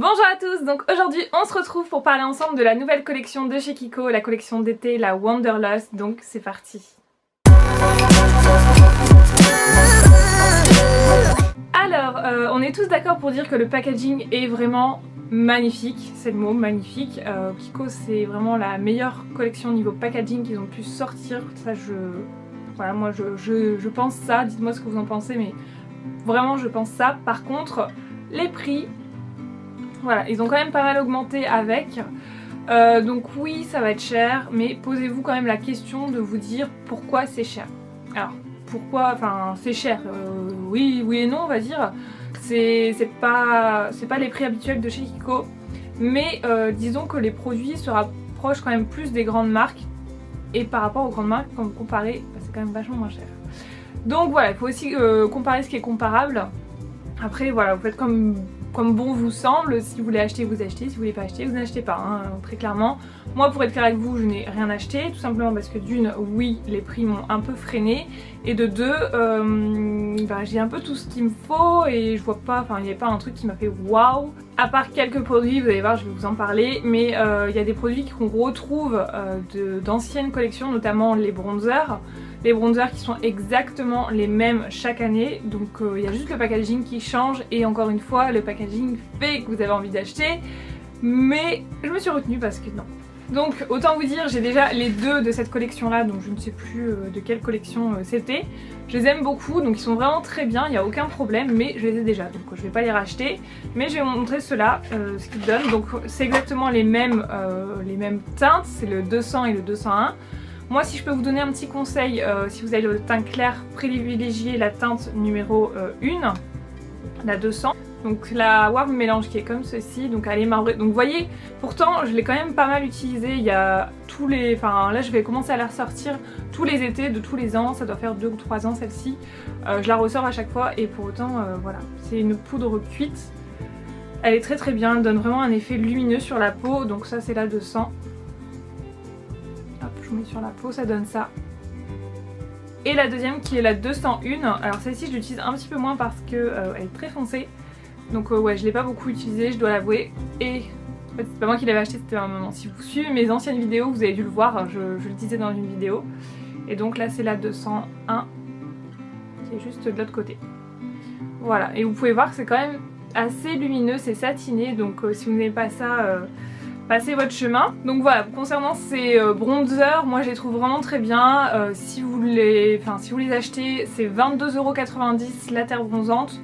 Bonjour à tous, donc aujourd'hui on se retrouve pour parler ensemble de la nouvelle collection de chez Kiko, la collection d'été, la Wanderlust, donc c'est parti. Alors, on est tous d'accord pour dire que le packaging est vraiment magnifique, c'est le mot, magnifique. Kiko c'est vraiment la meilleure collection niveau packaging qu'ils ont pu sortir, ça voilà, moi je pense ça, dites-moi ce que vous en pensez, mais vraiment je pense ça. Par contre, les prix... Voilà, ils ont quand même pas mal augmenté avec, donc oui ça va être cher, mais posez-vous quand même la question de vous dire pourquoi c'est cher. Alors pourquoi, enfin c'est cher, oui et non on va dire, c'est pas les prix habituels de chez Kiko, mais disons que les produits se rapprochent quand même plus des grandes marques, et par rapport aux grandes marques quand vous comparez, bah, c'est quand même vachement moins cher. Donc voilà, il faut aussi comparer ce qui est comparable. Après voilà, vous faites comme bon vous semble, si vous voulez acheter vous achetez, si vous voulez pas acheter vous n'achetez pas, hein, très clairement. Moi pour être clair avec vous je n'ai rien acheté, tout simplement parce que d'une, oui les prix m'ont un peu freiné, et de deux, j'ai un peu tout ce qu'il me faut et je vois pas, enfin il n'y avait pas un truc qui m'a fait waouh. À part quelques produits, vous allez voir je vais vous en parler, mais il y a des produits qu'on retrouve d'anciennes collections, notamment les bronzers. Les bronzers qui sont exactement les mêmes chaque année, donc il y a juste le packaging qui change, et encore une fois le packaging fait que vous avez envie d'acheter, mais je me suis retenue parce que non. Donc autant vous dire, j'ai déjà les deux de cette collection là, donc je ne sais plus de quelle collection c'était. Je les aime beaucoup, donc ils sont vraiment très bien, il n'y a aucun problème, mais je les ai déjà, donc je vais pas les racheter. Mais je vais vous montrer ceux-là, ce qu'ils donnent. Donc c'est exactement les mêmes teintes, c'est le 200 et le 201. Moi si je peux vous donner un petit conseil, si vous avez le teint clair, privilégiez la teinte numéro 1, la 200. Donc la Warm Mélange qui est comme ceci, donc elle est marbrée. Donc vous voyez, pourtant je l'ai quand même pas mal utilisée, il y a tous les... Enfin là je vais commencer à la ressortir tous les étés de tous les ans, ça doit faire 2 ou 3 ans celle-ci. Je la ressors à chaque fois et pour autant voilà, c'est une poudre cuite. Elle est très très bien, elle donne vraiment un effet lumineux sur la peau, donc ça c'est la 200. Hop, je vous mets sur la peau, ça donne ça. Et la deuxième qui est la 201, alors celle-ci je l'utilise un petit peu moins parce que elle est très foncée. Donc ouais, je l'ai pas beaucoup utilisée, je dois l'avouer. Et en fait c'est pas moi qui l'avais acheté, c'était un moment. Si vous suivez mes anciennes vidéos, vous avez dû le voir, je le disais dans une vidéo. Et donc là c'est la 201 qui est juste de l'autre côté. Voilà, et vous pouvez voir que c'est quand même assez lumineux, c'est satiné, donc si vous n'aimez pas ça, passez votre chemin. Donc voilà, concernant ces bronzers, moi je les trouve vraiment très bien. Si vous les achetez, c'est 22,90 € la terre bronzante.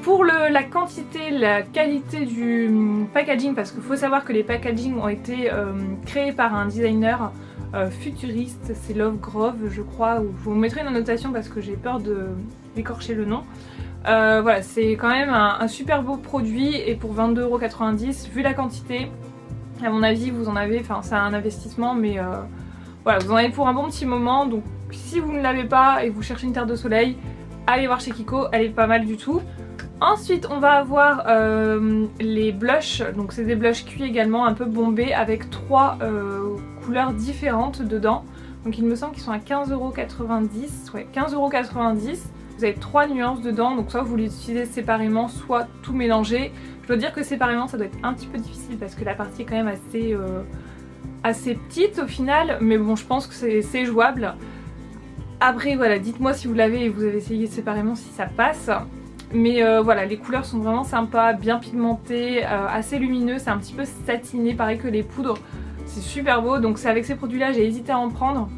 Pour la quantité, la qualité du packaging, parce qu'il faut savoir que les packagings ont été créés par un designer futuriste, c'est Love Grove je crois, ou je vous mettrai une annotation parce que j'ai peur d'écorcher le nom. Voilà, c'est quand même un super beau produit, et pour 22,90 €, vu la quantité, à mon avis vous en avez, enfin c'est un investissement, mais voilà, vous en avez pour un bon petit moment. Donc si vous ne l'avez pas et que vous cherchez une terre de soleil, allez voir chez Kiko, elle est pas mal du tout. Ensuite on va avoir les blushs, donc c'est des blushs cuits également, un peu bombés, avec 3 couleurs différentes dedans. Donc il me semble qu'ils sont à 15,90 €, ouais 15,90 €. Vous avez 3 nuances dedans, donc soit vous les utilisez séparément, soit tout mélanger. Je dois dire que séparément ça doit être un petit peu difficile parce que la partie est quand même assez petite au final, mais bon je pense que c'est jouable. Après voilà, dites-moi si vous l'avez et vous avez essayé séparément si ça passe. Mais voilà, les couleurs sont vraiment sympas, bien pigmentées, assez lumineux, c'est un petit peu satiné, pareil que les poudres. C'est super beau, donc c'est avec ces produits là j'ai hésité à en prendre.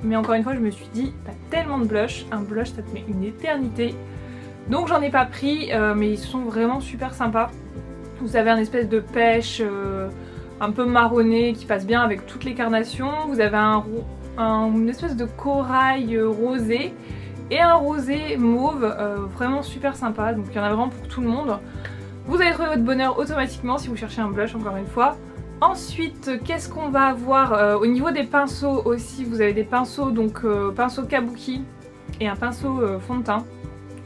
Mais encore une fois je me suis dit, t'as tellement de blush, un blush ça te met une éternité. Donc j'en ai pas pris, mais ils sont vraiment super sympas. Vous avez un espèce de pêche un peu marronné qui passe bien avec toutes les carnations. Vous avez une espèce de corail rosé. Et un rosé mauve, vraiment super sympa, donc il y en a vraiment pour tout le monde. Vous allez trouver votre bonheur automatiquement si vous cherchez un blush, encore une fois. Ensuite, qu'est-ce qu'on va avoir au niveau des pinceaux aussi, vous avez des pinceaux, donc pinceau kabuki et un pinceau fond de teint.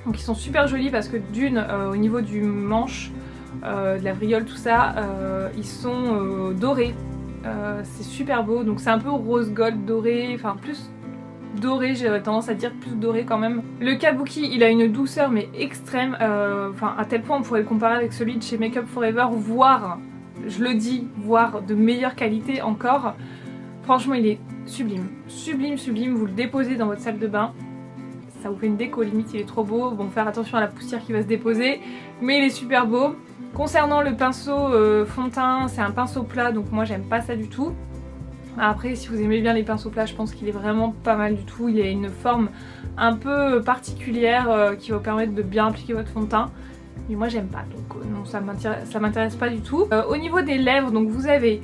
Donc ils sont super jolis parce que d'une, au niveau du manche, de la vriole, tout ça, ils sont dorés. C'est super beau, donc c'est un peu rose gold doré, enfin plus doré, j'aurais tendance à dire plus doré quand même. Le kabuki, il a une douceur mais extrême, enfin à tel point on pourrait le comparer avec celui de chez Make Up For Ever, voire, je le dis, voire de meilleure qualité encore. Franchement il est sublime, sublime, sublime, vous le déposez dans votre salle de bain, ça vous fait une déco, limite il est trop beau. Bon, faire attention à la poussière qui va se déposer, mais il est super beau. Concernant le pinceau fond de teint, c'est un pinceau plat, donc moi j'aime pas ça du tout. Après, si vous aimez bien les pinceaux plats, je pense qu'il est vraiment pas mal du tout. Il a une forme un peu particulière qui va vous permettre de bien appliquer votre fond de teint. Mais moi j'aime pas, donc non, ça m'intéresse pas du tout. Au niveau des lèvres, donc vous avez...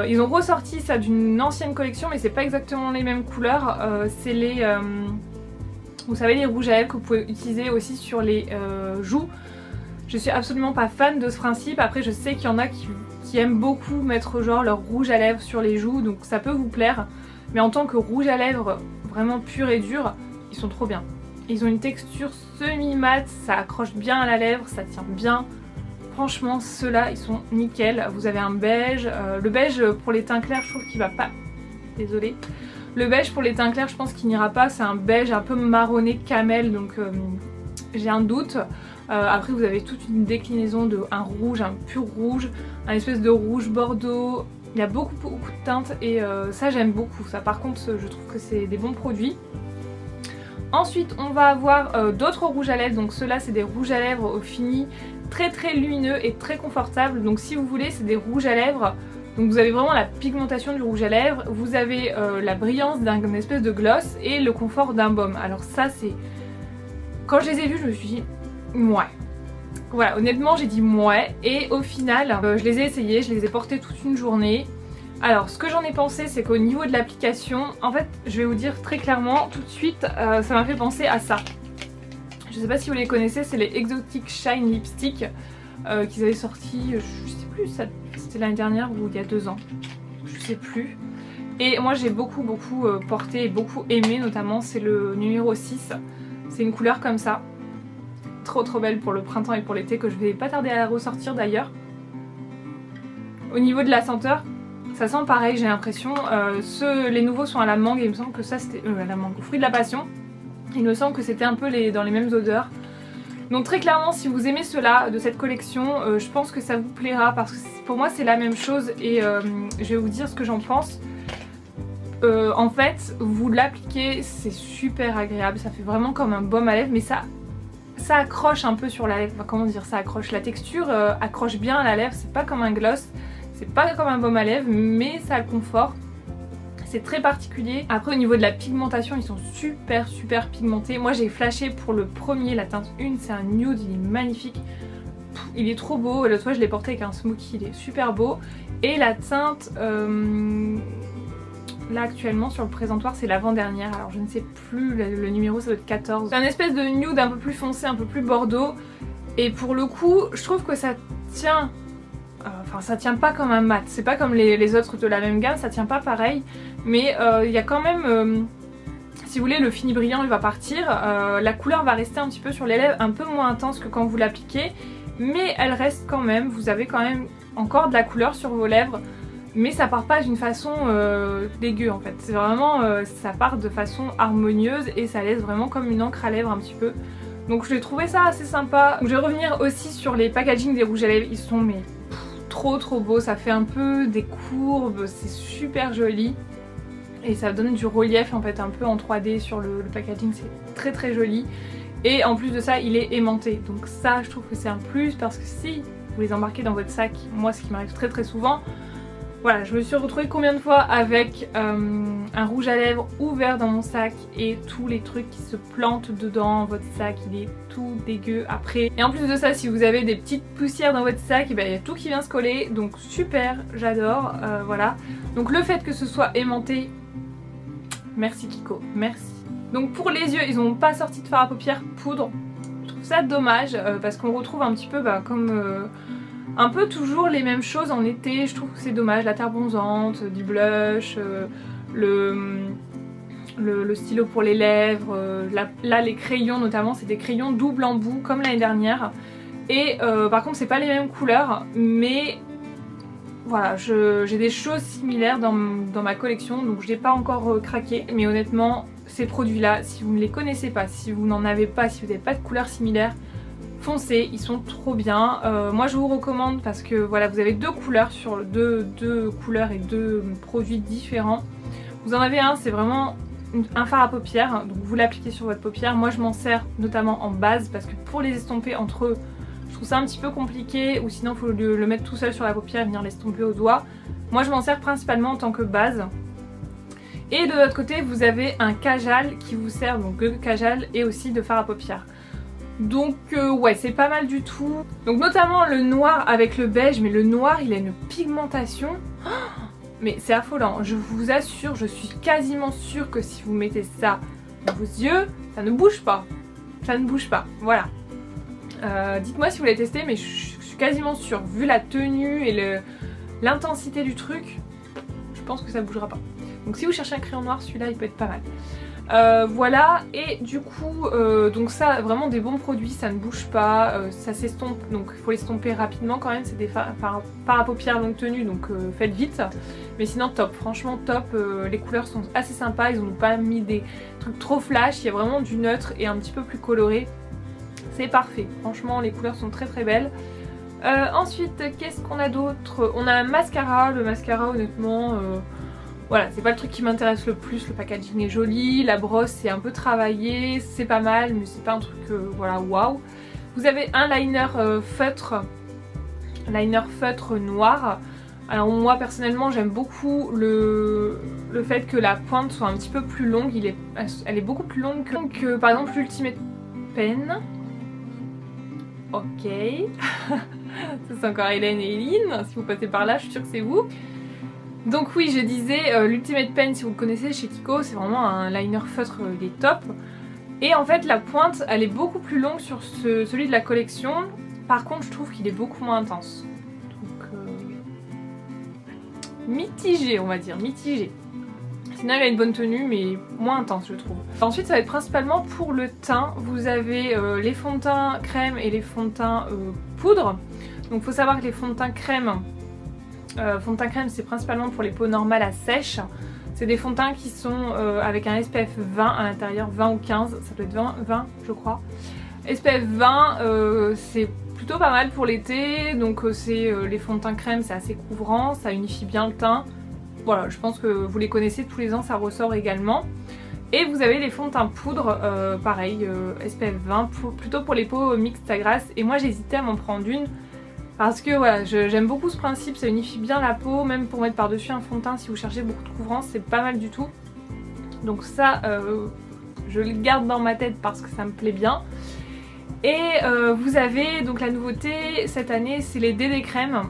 ils ont ressorti ça d'une ancienne collection, mais c'est pas exactement les mêmes couleurs. C'est les... vous savez, les rouges à lèvres que vous pouvez utiliser aussi sur les joues. Je suis absolument pas fan de ce principe. Après, je sais qu'il y en a qui aiment beaucoup mettre genre leur rouge à lèvres sur les joues, donc ça peut vous plaire. Mais en tant que rouge à lèvres vraiment pur et dur, ils sont trop bien. Ils ont une texture semi-mate, ça accroche bien à la lèvre, ça tient bien. Franchement, ceux-là, ils sont nickel. Vous avez un beige. Le beige pour les teints clairs, je trouve qu'il va pas... Désolée. Le beige pour les teints clairs, je pense qu'il n'ira pas. C'est un beige un peu marronné camel, donc j'ai un doute. Après vous avez toute une déclinaison de un rouge, un pur rouge, un espèce de rouge bordeaux. Il y a beaucoup de teintes et ça j'aime beaucoup. Ça par contre je trouve que c'est des bons produits. Ensuite on va avoir d'autres rouges à lèvres. Donc ceux-là c'est des rouges à lèvres au fini très lumineux et très confortables. Donc si vous voulez c'est des rouges à lèvres. Donc vous avez vraiment la pigmentation du rouge à lèvres. Vous avez la brillance d'un espèce de gloss et le confort d'un baume. Alors ça c'est... Quand je les ai vus je me suis dit... Ouais. Voilà, honnêtement j'ai dit ouais et au final je les ai essayés, je les ai portés toute une journée. Alors ce que j'en ai pensé c'est qu'au niveau de l'application, en fait je vais vous dire très clairement tout de suite ça m'a fait penser à ça. Je sais pas si vous les connaissez, c'est les Exotic Shine Lipstick qu'ils avaient sorti, je sais plus, c'était l'année dernière ou il y a 2 ans, je sais plus. Et moi j'ai beaucoup porté et beaucoup aimé, notamment c'est le numéro 6, c'est une couleur comme ça. Trop belle pour le printemps et pour l'été, que je vais pas tarder à la ressortir d'ailleurs. Au niveau de la senteur, ça sent pareil, j'ai l'impression. Les nouveaux sont à la mangue et il me semble que ça c'était à la mangue, au fruit de la passion. Il me semble que c'était un peu dans les mêmes odeurs. Donc très clairement si vous aimez ceux-là de cette collection, je pense que ça vous plaira parce que pour moi c'est la même chose et je vais vous dire ce que j'en pense. En fait, vous l'appliquez, c'est super agréable, ça fait vraiment comme un baume à lèvres, mais ça accroche un peu sur la lèvre, comment dire, ça accroche, la texture accroche bien à la lèvre, c'est pas comme un gloss, c'est pas comme un baume à lèvres, mais ça a le confort, c'est très particulier. Après au niveau de la pigmentation, ils sont super pigmentés. Moi j'ai flashé pour le premier, la teinte 1, c'est un nude, il est magnifique, il est trop beau, l'autre fois je l'ai porté avec un smoky, il est super beau. Et la teinte... là actuellement sur le présentoir c'est l'avant-dernière, alors je ne sais plus le numéro, ça doit être 14. C'est un espèce de nude un peu plus foncé, un peu plus bordeaux. Et pour le coup je trouve que ça tient, enfin ça tient pas comme un mat, c'est pas comme les autres de la même gamme, ça tient pas pareil. Mais il y a quand même, si vous voulez, le fini brillant il va partir, la couleur va rester un petit peu sur les lèvres, un peu moins intense que quand vous l'appliquez. Mais elle reste quand même, vous avez quand même encore de la couleur sur vos lèvres. Mais ça part pas d'une façon dégueu en fait, c'est vraiment, ça part de façon harmonieuse et ça laisse vraiment comme une encre à lèvres un petit peu. Donc j'ai trouvé ça assez sympa. Je vais revenir aussi sur les packaging des rouges à lèvres, ils sont mais trop beaux, ça fait un peu des courbes, c'est super joli. Et ça donne du relief en fait un peu en 3D sur le packaging, c'est très joli. Et en plus de ça il est aimanté, donc ça je trouve que c'est un plus parce que si vous les embarquez dans votre sac, moi ce qui m'arrive très souvent, voilà, je me suis retrouvée combien de fois avec un rouge à lèvres ouvert dans mon sac et tous les trucs qui se plantent dedans, votre sac il est tout dégueu après. Et en plus de ça, si vous avez des petites poussières dans votre sac, il y a tout qui vient se coller, donc super, j'adore, voilà. Donc le fait que ce soit aimanté, merci Kiko, merci. Donc pour les yeux, ils n'ont pas sorti de fard à paupières poudre, je trouve ça dommage parce qu'on retrouve un petit peu comme... un peu toujours les mêmes choses en été, je trouve que c'est dommage, la terre bronzante, du blush, le stylo pour les lèvres, là les crayons notamment, c'est des crayons double embout comme l'année dernière. Et par contre c'est pas les mêmes couleurs, mais voilà, j'ai des choses similaires dans ma collection, donc je n'ai pas encore craqué. Mais honnêtement, ces produits là, si vous ne les connaissez pas, si vous n'en avez pas, si vous n'avez pas de couleurs similaires, foncez, ils sont trop bien. Moi je vous recommande parce que voilà, vous avez deux couleurs sur deux couleurs et deux produits différents. Vous en avez un, c'est vraiment un fard à paupières, donc vous l'appliquez sur votre paupière. Moi je m'en sers notamment en base parce que pour les estomper entre eux, je trouve ça un petit peu compliqué, ou sinon il faut le mettre tout seul sur la paupière et venir l'estomper au doigt. Moi je m'en sers principalement en tant que base. Et de l'autre côté vous avez un kajal qui vous sert donc de kajal et aussi de fard à paupières. Donc ouais, c'est pas mal du tout. Donc notamment le noir avec le beige, mais le noir il a une pigmentation. Oh, mais c'est affolant, je vous assure, je suis quasiment sûre que si vous mettez ça dans vos yeux, ça ne bouge pas. Ça ne bouge pas, voilà. Dites-moi si vous l'avez testé, mais je suis quasiment sûre, vu la tenue et l'intensité du truc, je pense que ça ne bougera pas. Donc si vous cherchez un crayon noir, celui-là il peut être pas mal. Voilà, et du coup donc ça, vraiment des bons produits, ça ne bouge pas, ça s'estompe, donc il faut l'estomper rapidement quand même. C'est des fards à paupières longue tenue, donc faites vite, mais sinon top, franchement top. Les couleurs sont assez sympas, ils n'ont pas mis des trucs trop flash, il y a vraiment du neutre et un petit peu plus coloré, c'est parfait, franchement les couleurs sont très très belles. Ensuite qu'est-ce qu'on a d'autre? On a un mascara, le mascara honnêtement voilà, c'est pas le truc qui m'intéresse le plus, le packaging est joli, la brosse c'est un peu travaillé, c'est pas mal, mais c'est pas un truc voilà, waouh. Vous avez un liner feutre noir. Alors moi personnellement j'aime beaucoup le fait que la pointe soit un petit peu plus longue, elle est beaucoup plus longue que par exemple l'Ultimate Pen. Ok, ça c'est encore Hélène et Eline, si vous passez par là je suis sûre que c'est vous. Donc oui, je disais, l'Ultimate Pen, si vous le connaissez chez Kiko, c'est vraiment un liner feutre, il est top. Et en fait la pointe elle est beaucoup plus longue sur celui de la collection. Par contre je trouve qu'il est beaucoup moins intense. Donc mitigé, on va dire, mitigé. Sinon il a une bonne tenue mais moins intense je trouve. Ensuite ça va être principalement pour le teint. Vous avez les fonds de teint crème et les fonds de teint poudre. Donc il faut savoir que les fonds de teint crème c'est principalement pour les peaux normales à sèche. C'est des fonds de teint qui sont avec un SPF 20 à l'intérieur, 20 ou 15, ça doit être 20 je crois. SPF 20 c'est plutôt pas mal pour l'été, donc c'est les fonds de teint crème, c'est assez couvrant, ça unifie bien le teint. Voilà, je pense que vous les connaissez, tous les ans ça ressort également. Et vous avez les fonds de teint poudre, pareil, SPF 20, plutôt pour les peaux mixtes à grasse. Et moi j'hésitais à m'en prendre une. Parce que voilà, j'aime beaucoup ce principe, ça unifie bien la peau, même pour mettre par-dessus un fond de teint si vous cherchez beaucoup de couvrance, c'est pas mal du tout. Donc ça, je le garde dans ma tête parce que ça me plaît bien. Et vous avez donc la nouveauté cette année, c'est les DD crèmes.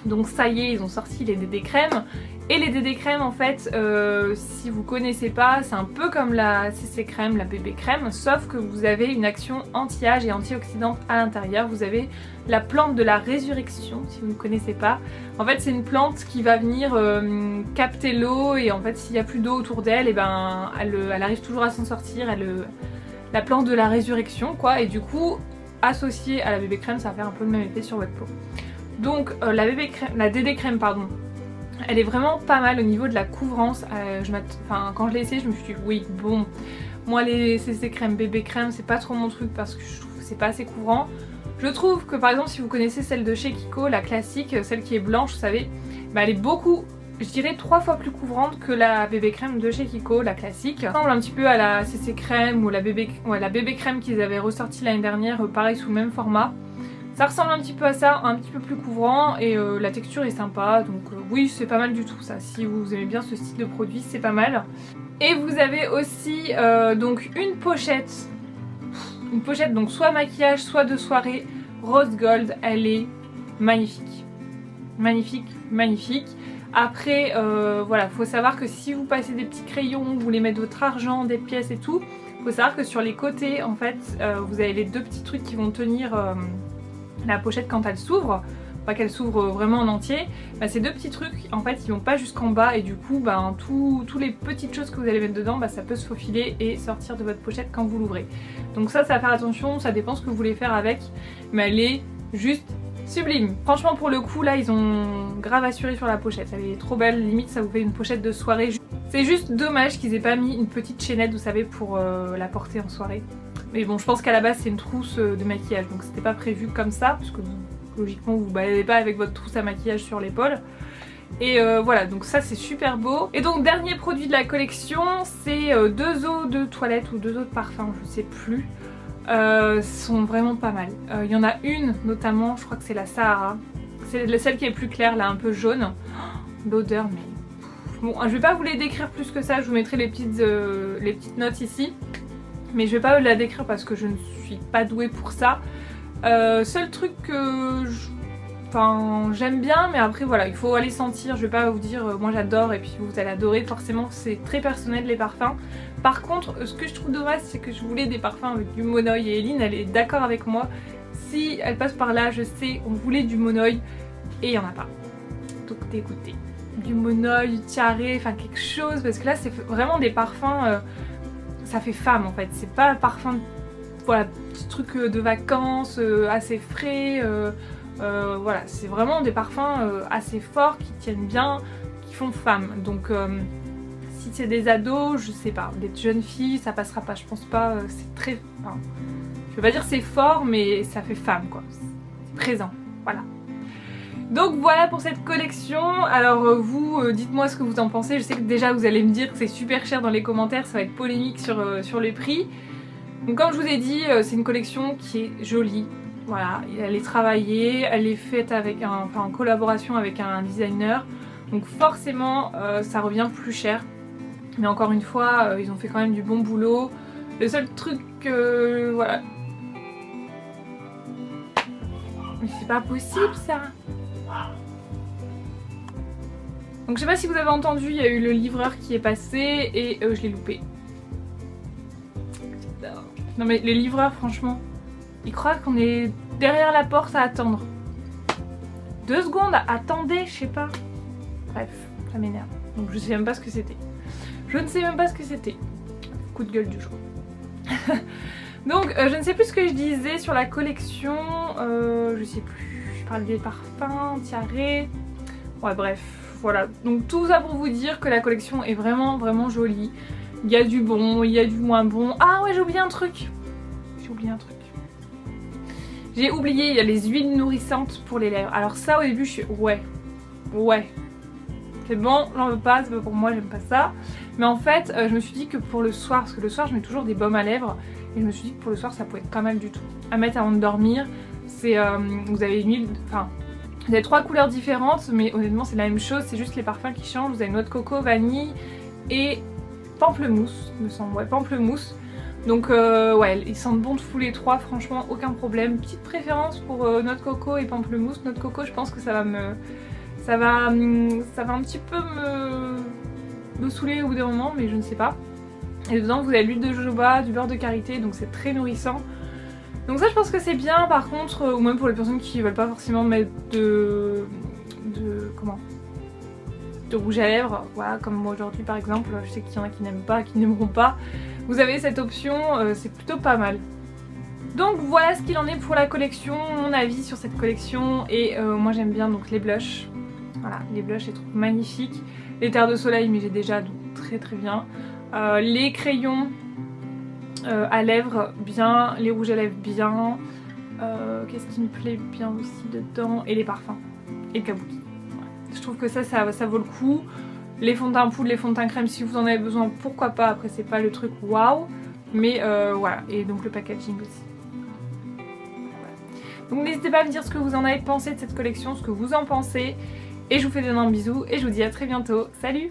Donc ça y est, ils ont sorti les DD crèmes. Et les DD crèmes en fait, si vous connaissez pas, c'est un peu comme la CC crème, la bébé crème, sauf que vous avez une action anti-âge et antioxydante à l'intérieur. Vous avez la plante de la résurrection, si vous ne connaissez pas. En fait c'est une plante qui va venir capter l'eau, et en fait s'il n'y a plus d'eau autour d'elle, et ben elle arrive toujours à s'en sortir. La plante de la résurrection quoi, et du coup associée à la bébé crème ça va faire un peu le même effet sur votre peau. Donc la DD crème pardon, elle est vraiment pas mal au niveau de la couvrance. Quand je l'ai essayé je me suis dit oui bon, moi les CC crème, bébé crème c'est pas trop mon truc parce que je trouve que c'est pas assez couvrant. Je trouve que par exemple si vous connaissez celle de chez Kiko, la classique, celle qui est blanche vous savez, bah elle est beaucoup, je dirais 3 fois plus couvrante que la bébé crème de chez Kiko, la classique. Ça ressemble un petit peu à la CC crème ou la bébé crème qu'ils avaient ressorti l'année dernière, pareil sous le même format. Ça ressemble un petit peu à ça, un petit peu plus couvrant, et la texture est sympa, donc oui c'est pas mal du tout ça. Si vous aimez bien ce style de produit c'est pas mal. Et vous avez aussi donc une pochette donc soit maquillage soit de soirée, rose gold, elle est magnifique. Magnifique, magnifique. Après voilà, faut savoir que si vous passez des petits crayons, vous voulez mettre votre argent, des pièces et tout, faut savoir que sur les côtés en fait vous avez les deux petits trucs qui vont tenir la pochette quand elle s'ouvre, pas qu'elle s'ouvre vraiment en entier. Bah, ces deux petits trucs en fait ils vont pas jusqu'en bas, et du coup bah, tous les petites choses que vous allez mettre dedans, bah, ça peut se faufiler et sortir de votre pochette quand vous l'ouvrez. Donc ça va faire attention, ça dépend ce que vous voulez faire avec, mais elle est juste sublime. Franchement pour le coup là ils ont grave assuré sur la pochette, elle est trop belle, limite ça vous fait une pochette de soirée. C'est juste dommage qu'ils aient pas mis une petite chaînette, vous savez, pour la porter en soirée. Mais bon, je pense qu'à la base c'est une trousse de maquillage, donc c'était pas prévu comme ça, parce que logiquement vous baladez pas avec votre trousse à maquillage sur l'épaule. Et voilà, donc ça c'est super beau. Et donc dernier produit de la collection, c'est 2 eaux de toilette ou 2 eaux de parfum, je sais plus. Sont vraiment pas mal. Il y en a une notamment, je crois que c'est la Sahara. C'est celle qui est plus claire, là un peu jaune. L'odeur, mais... Bon, je vais pas vous les décrire plus que ça, je vous mettrai les petites notes ici. Mais je vais pas la décrire parce que je ne suis pas douée pour ça. Seul truc que j'aime bien, mais après voilà, il faut aller sentir. Je vais pas vous dire moi j'adore et puis vous allez adorer. Forcément c'est très personnel les parfums. Par contre, ce que je trouve dommage, c'est que je voulais des parfums avec du monoï et Eline elle est d'accord avec moi. Si elle passe par là, je sais, on voulait du monoï et il y en a pas. Donc dégoûté. Du monoï, du tiaré, enfin quelque chose, parce que là c'est vraiment des parfums, ça fait femme en fait. C'est pas un parfum, voilà, petit truc de vacances, assez frais. Voilà, c'est vraiment des parfums assez forts qui tiennent bien, qui font femme. Donc si c'est des ados, je sais pas, des jeunes filles, ça passera pas. Je pense pas, c'est très... Enfin, je veux pas dire c'est fort, mais ça fait femme quoi. C'est présent, voilà. Donc voilà pour cette collection. Alors vous, dites-moi ce que vous en pensez. Je sais que déjà vous allez me dire que c'est super cher dans les commentaires, ça va être polémique sur les prix. Donc comme je vous ai dit, c'est une collection qui est jolie. Voilà, elle est travaillée, elle est faite avec en collaboration avec un designer. Donc forcément ça revient plus cher. Mais encore une fois, ils ont fait quand même du bon boulot. Le seul truc, voilà. Mais c'est pas possible ça. Donc je sais pas si vous avez entendu, il y a eu le livreur qui est passé et je l'ai loupé. Non mais les livreurs franchement, ils croient qu'on est derrière la porte à attendre. 2 secondes, attendez, je sais pas. Bref, ça m'énerve. Donc je sais même pas ce que c'était. Je ne sais même pas ce que c'était. Coup de gueule du jour. Donc je ne sais plus ce que je disais sur la collection. Je sais plus. Je parlais des parfums, tiaré. Ouais bref, voilà. Donc tout ça pour vous dire que la collection est vraiment vraiment jolie. Il y a du bon, il y a du moins bon. Ah ouais, j'ai oublié un truc. J'ai oublié, il y a les huiles nourrissantes pour les lèvres. Alors ça au début je suis ouais. C'est bon, j'en veux pas, c'est pas pour moi, j'aime pas ça. Mais en fait, je me suis dit que pour le soir, parce que le soir je mets toujours des baumes à lèvres, et je me suis dit que pour le soir ça pouvait être pas mal du tout. À mettre avant de dormir, c'est vous avez une huile, enfin vous avez 3 couleurs différentes, mais honnêtement c'est la même chose, c'est juste les parfums qui changent. Vous avez noix de coco, vanille et pamplemousse, me semble, ouais, pamplemousse. Donc ouais, ils sentent bon de fou les 3, franchement aucun problème. Petite préférence pour noix de coco et pamplemousse. Noix de coco, je pense que ça va un petit peu me saouler au bout d'un moment, mais je ne sais pas. Et dedans vous avez l'huile de jojoba, du beurre de karité, donc c'est très nourrissant. Donc ça je pense que c'est bien. Par contre, ou même pour les personnes qui veulent pas forcément mettre de rouge à lèvres, voilà, comme moi aujourd'hui par exemple, je sais qu'il y en a qui n'aiment pas, qui n'aimeront pas. Vous avez cette option, c'est plutôt pas mal. Donc voilà ce qu'il en est pour la collection, mon avis sur cette collection. Et moi j'aime bien donc les blushs. Voilà, les blushs je les trouve magnifiques. Les terres de soleil, mais j'ai déjà, donc très très bien. Les crayons à lèvres, bien. Les rouges à lèvres, bien. Qu'est-ce qui me plaît bien aussi dedans? Et les parfums. Et le kabuki. Voilà. Je trouve que ça vaut le coup. Les fonds de teint poudre, les fonds de teint crème, si vous en avez besoin, pourquoi pas. Après, c'est pas le truc waouh. Mais voilà. Et donc le packaging aussi. Voilà. Donc n'hésitez pas à me dire ce que vous en avez pensé de cette collection, ce que vous en pensez. Et je vous fais d'énormes bisous et je vous dis à très bientôt. Salut!